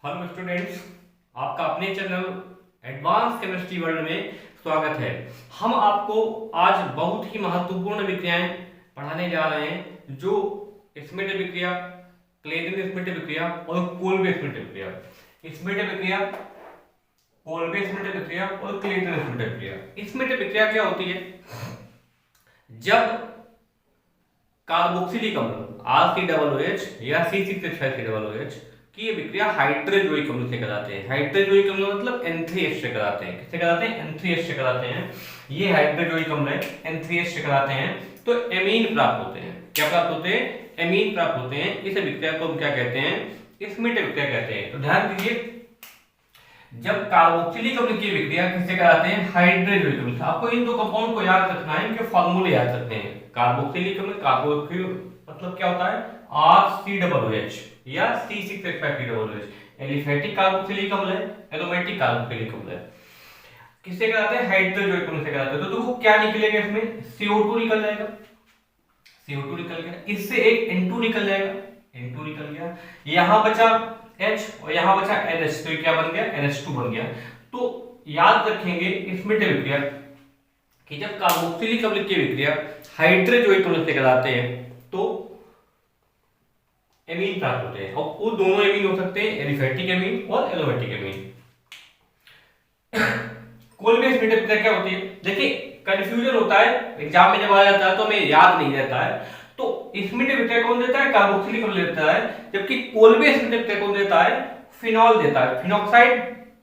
Hello students, आपका अपने channel advance chemistry world में स्वागत है। हम आपको आज बहुत ही महत्वपूर्ण विक्रियाएं पढ़ाने जा रहे हैं, जो स्मिट विक्रिया, क्लेडेन स्मिट विक्रिया और कोल्बे स्मिट विक्रिया। स्मिट विक्रिया, कोल्बे स्मिट विक्रिया और क्लेडेन स्मिट विक्रिया। स्मिट विक्रिया क्या होती है? जब कार्बोक्सिलिक अम्ल RCOOH या C6H5COOH की ये विक्रिया हाइड्रोजोइक अम्ल से कराते हैं। हाइड्रोजोइक अम्ल मतलब N3H से कराते हैं। किससे कराते हैं? N3H से कराते हैं। ये हाइड्रोजोइक अम्ल है, N3H से कराते हैं तो एमीन प्राप्त होते हैं। क्या प्राप्त होते हैं? एमीन प्राप्त होते हैं। इस विक्रिया को हम क्या कहते हैं? स्मिट विक्रिया कहते हैं। तो ध्यान दीजिए, जब कार्बोक्सिलिक अम्ल की विक्रिया किससे कराते हैं? हाइड्रोजोइक अम्ल से। आपको इन दो कंपाउंड को याद रखना है, इनके फार्मूले याद रखते हैं। कार्बोक्सिलिक अम्ल, कार्बोक्सिल मतलब क्या होता है? RCOOH या C6H5COOH। एलिफेटिक कार्बोक्सिलिक अम्ल है, एरोमेटिक कार्बोक्सिलिक अम्ल है। किससे कराते हैं? हाइड्रोजोइक अम्ल से कराते हैं। तो देखो क्या निकलेगा इसमें? CO2 निकल जाएगा, CO2 निकल गया, इससे एक N2 निकल जाएगा, N2 निकल गया, यहां बचा H और यहां बचा NH, तो ये क्या बन गया? NH2 बन गया। तो याद रखेंगे स्मिट विक्रिया कि जब कार्बोक्सिलिक अम्ल की विक्रिया हाइड्रोजोइक अम्ल से कराते हैं तो एमीन प्राप्त होते हैं, और वो दोनों एमीन हो सकते हैं, एलिफेटिक एमीन और एरोमेटिक एमीन। कोल्बे स्मिट विक्रिया क्या होती है? देखिए कंफ्यूजन होता है एग्जाम में, जब आ जाता है तो हमें याद नहीं रहता है। तो स्मिट विक्रिया कौन देता है? कार्बोक्सिलिक अम्ल देता है, जबकि कोल्बे स्मिट विक्रिया कौन देता है? फिनॉल देता है। फिनॉक्साइड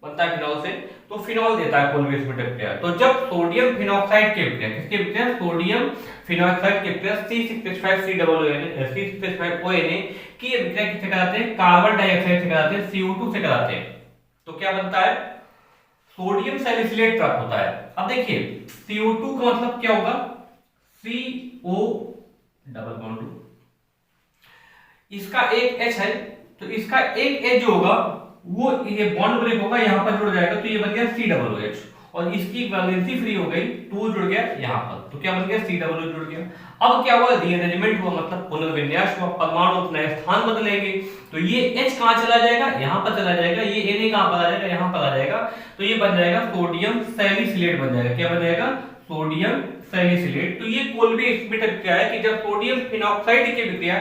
बनता है फिनॉल से, तो फिनॉल देता है कोल्बे स्मिट विक्रिया। तो जब सोडियम फिनॉक्साइड की विक्रिया, किसकी विक्रिया? सोडियम फिनॉक्साइड की विक्रिया C6H5COONA की ये विक्रिया किससे कराते हैं? कार्बन डाइऑक्साइड से कराते हैं, CO2 से कराते हैं। तो क्या बनता है? सोडियम सैलिसिलेट प्राप्त होता है। अब देखिए CO2 का मतलब क्या होगा? CO डबल बॉन्ड, इसका एक H है तो इसका एक H जो होगा वो ये बॉन्ड ब्रेक होगा, यहां पर जुड़ जाएगा, तो ये बन गया COOH, और इसकी वैलेंसी फ्री हो गई, 2 जुड़ गया यहां पर, तो क्या बन गया? COOH जुड़ गया। अब क्या हुआ? रीअरेंजमेंट हुआ, मतलब पुनर्विन्यास हुआ, परमाणु अपना स्थान बदलेंगे, तो ये H कहां चला जाएगा? यहां पर चला जाएगा, ये Na कहां पर आ जाएगा? यहां पर आ जाएगा, तो ये बन जाएगा सोडियम सैलिसिलेट बन जाएगा। क्या बन जाएगा? Sodium salicylate. तो ये कोल्बे स्मिट विक्रिया है कि जब सोडियम फिनॉक्साइड की विक्रिया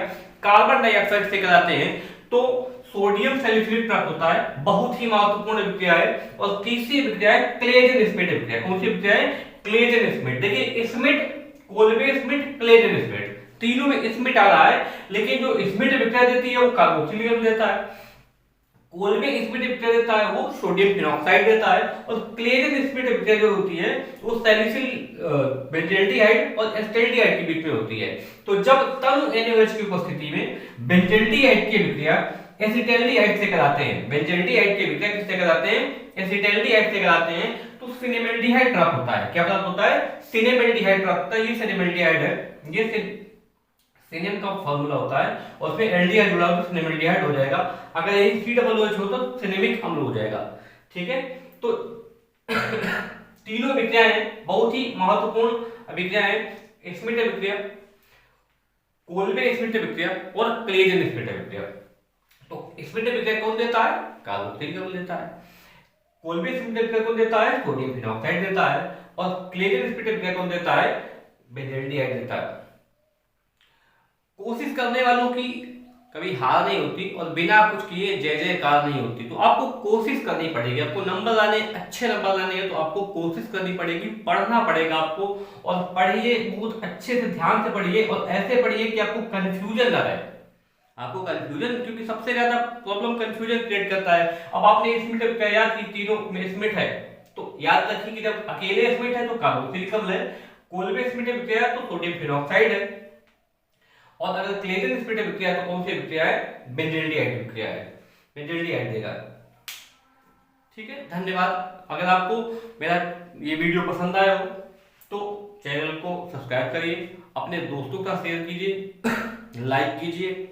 कार्बन डाइऑक्साइड से कराते हैं तो सोडियम सैलिसिलेट प्राप्त होता है। बहुत ही महत्वपूर्ण विक्रिया है। और तीसरी विक्रिया है क्लेडेन स्मिट विक्रिया। कौन सी विक्रिया है? क्लेडेन स्मिट। देखिए स्मिट, कोल्बे स्मिट, क्लेडेन स्मिट, तीनों में स्मिट आ रहा है, लेकिन जो स्मिट विक्रिया देती है वो कार्बोक्सिलिक अम्ल देता है, कोल्बे स्मिट विक्रिया देता है वो सोडियम फिनॉक्साइड देता है, और क्लेडेन स्मिट विक्रिया जो होती है वो सैलिसिल बेंजल्डिहाइड और एसिटाल्डिहाइड के बीच में होती है। तो जब तनु NaOH की उपस्थिति में बेंजल्डिहाइड की विक्रिया एसिटाल्डिहाइड से कराते हैं, बेंजल्डिहाइड की विक्रिया किससे कराते हैं? एसिटाल्डिहाइड से कराते हैं, तो सिनेमल्डिहाइड प्राप्त होता है। क्या प्राप्त होता है? सिनेमल्डिहाइड प्राप्त होता है। ये सिनेमल्डिहाइड है, ये सिनेम का फार्मूला होता है, और उसमें एल्डिहाइड जुड़ा हो तो सिनेमल्डिहाइड हो जाएगा। अगर यही COOH हो तो सिनेमिक अम्ल हो जाएगा। ठीक है, तो तीनों विक्रियाएं बहुत ही महत्वपूर्ण विक्रियाएं, स्मिट विक्रिया, कोल्बे स्मिट विक्रिया और क्लेडेन स्मिट विक्रिया। तो स्मिट विक्रिया कौन देता है? कार्बोक्सिलिक अम्ल देता है। कोल्बे स्मिट विक्रिया कौन देता है? सोडियम फिनॉक्साइड देता है। और क्लेडेन स्मिट विक्रिया कौन देता है? बेंजल्डिहाइड देता है। कोशिश करने वालों की कभी हार नहीं होती, और बिना कुछ किए जय जयकार नहीं होती। तो आपको कोशिश करनी पड़ेगी, आपको नंबर लाने, अच्छे नंबर लाने हैं तो आपको कोशिश करनी पड़ेगी, पढ़ना पड़ेगा आपको, और पढ़िए, बहुत अच्छे से ध्यान से पढ़िए, और ऐसे पढ़िए कि आपको कंफ्यूजन ना रहे। आपको कंफ्यूजन, क्योंकि सबसे ज्यादा प्रॉब्लम कंफ्यूजन क्रिएट करता है। अब आपने स्मिट विक्रिया याद की, तीनों में स्मिट है, तो याद रखिए कि जब अकेले स्मिट है तो कार्बोक्सिलिक अम्ल है, कोल्बे स्मिट विक्रिया तो सोडियम फिनॉक्साइड है, और अगर क्लेडेन स्मिट विक्रिया तो कौन सी विक्रिया है? बेंजल्डिहाइड विक्रिया है, बेंजल्डिहाइड देगा। ठीक है, धन्यवाद। अगर आपको मेरा ये वीडियो पसंद आया हो तो चैनल को सब्सक्राइब करिए, अपने दोस्तों का शेयर कीजिए, लाइक कीजिए।